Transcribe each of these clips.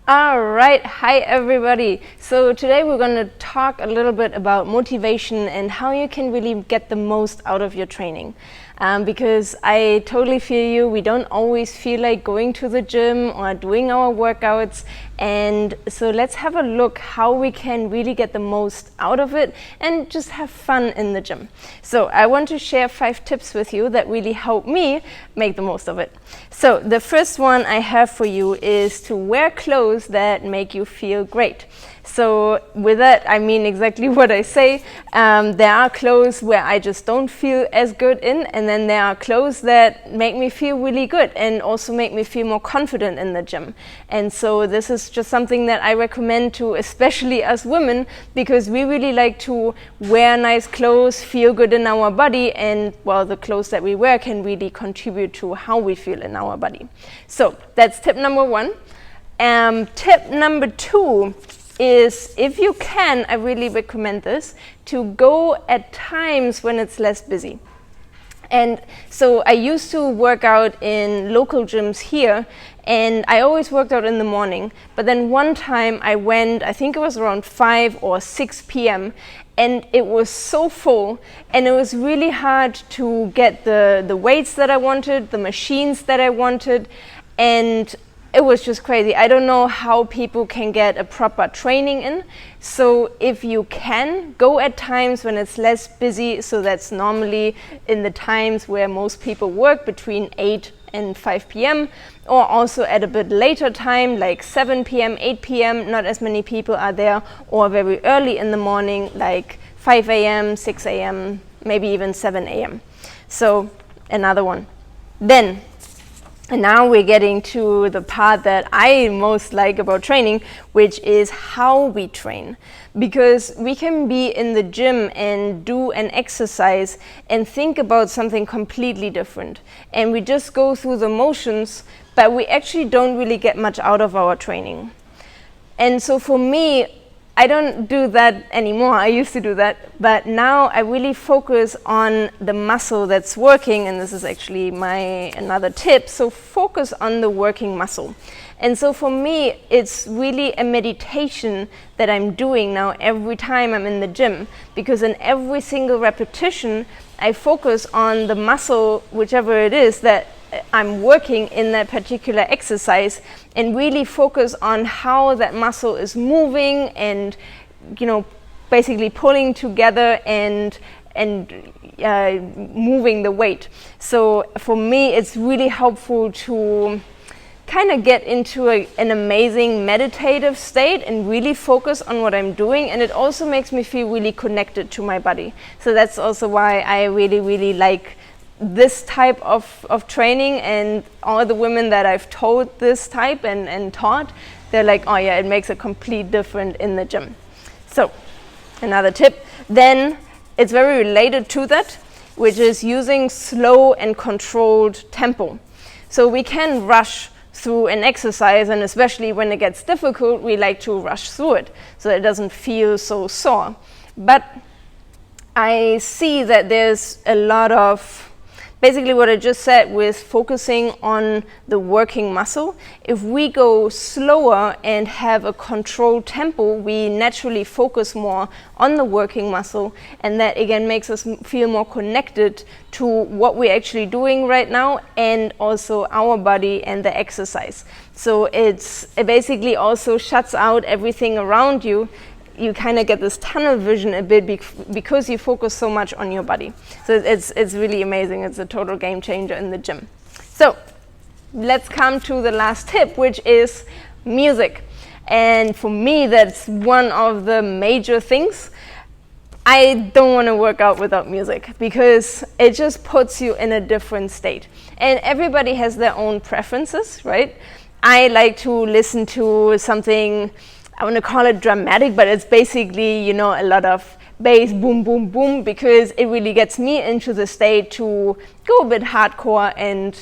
All right, hi everybody. So today we're going to talk a little bit about motivation and how you can really get the most out of your training. Because I totally feel you, we don't always feel like going to the gym or doing our workouts. And so let's have a look how we can really get the most out of it and just have fun in the gym. So I want to share 5 tips with you that really help me make the most of it. So the first one I have for you is to wear clothes that make you feel great. So with that, I mean exactly what I say. There are clothes where I just don't feel as good in, and then there are clothes that make me feel really good and also make me feel more confident in the gym. And so this is just something that I recommend to especially us women, because we really like to wear nice clothes, feel good in our body, and well, the clothes that we wear can really contribute to how we feel in our body. So that's tip number 1. Tip number 2 is, if you can, I really recommend this, to go at times when it's less busy. And so I used to work out in local gyms here, and I always worked out in the morning. But then one time I went, I think it was around 5 or 6 p.m., and it was so full, and it was really hard to get the weights that I wanted, the machines that I wanted, and it was just crazy. I don't know how people can get a proper training in. So if you can, go at times when it's less busy. So that's normally in the times where most people work, between 8 and 5 p.m. or also at a bit later time, like 7 p.m., 8 p.m. Not as many people are there, or very early in the morning, like 5 a.m., 6 a.m., maybe even 7 a.m. So another one. And now we're getting to the part that I most like about training, which is how we train. Because we can be in the gym and do an exercise and think about something completely different. And we just go through the motions, but we actually don't really get much out of our training. And so for me, I don't do that anymore. I used to do that, but now I really focus on the muscle that's working, and this is actually another tip. So focus on the working muscle. And so for me, it's really a meditation that I'm doing now every time I'm in the gym, because in every single repetition, I focus on the muscle, whichever it is that I'm working in that particular exercise, and really focus on how that muscle is moving and, basically pulling together and moving the weight. So for me, it's really helpful to kind of get into an amazing meditative state and really focus on what I'm doing. And it also makes me feel really connected to my body. So that's also why I really, really like this type of training, and all the women that I've told this type and taught, they're like, oh yeah, it makes a complete difference in the gym. So another tip, then it's very related to that, which is using slow and controlled tempo. So we can rush through an exercise, and especially when it gets difficult, we like to rush through it so that it doesn't feel so sore. But I see that there's a lot of basically what I just said with focusing on the working muscle. If we go slower and have a controlled tempo, we naturally focus more on the working muscle, and that again makes us feel more connected to what we're actually doing right now, and also our body and the exercise. So it basically also shuts out everything around you. You kind of get this tunnel vision a bit because you focus so much on your body. So it's really amazing. It's a total game changer in the gym. So let's come to the last tip, which is music. And for me, that's one of the major things. I don't want to work out without music, because it just puts you in a different state. And everybody has their own preferences, right? I like to listen to something, I want to call it dramatic, but it's basically, a lot of bass, boom, boom, boom, because it really gets me into the state to go a bit hardcore and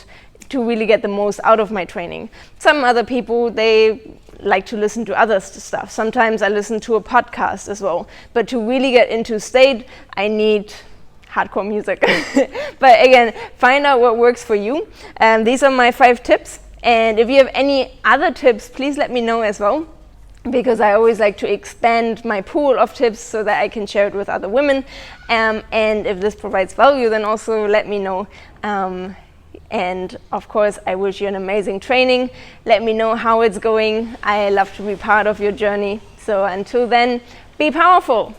to really get the most out of my training. Some other people, they like to listen to other stuff. Sometimes I listen to a podcast as well. But to really get into state, I need hardcore music. But again, find out what works for you. These are my 5 tips. And if you have any other tips, please let me know as well, because I always like to expand my pool of tips so that I can share it with other women. And if this provides value, then also let me know. And of course, I wish you an amazing training. Let me know how it's going. I love to be part of your journey. So until then, be powerful.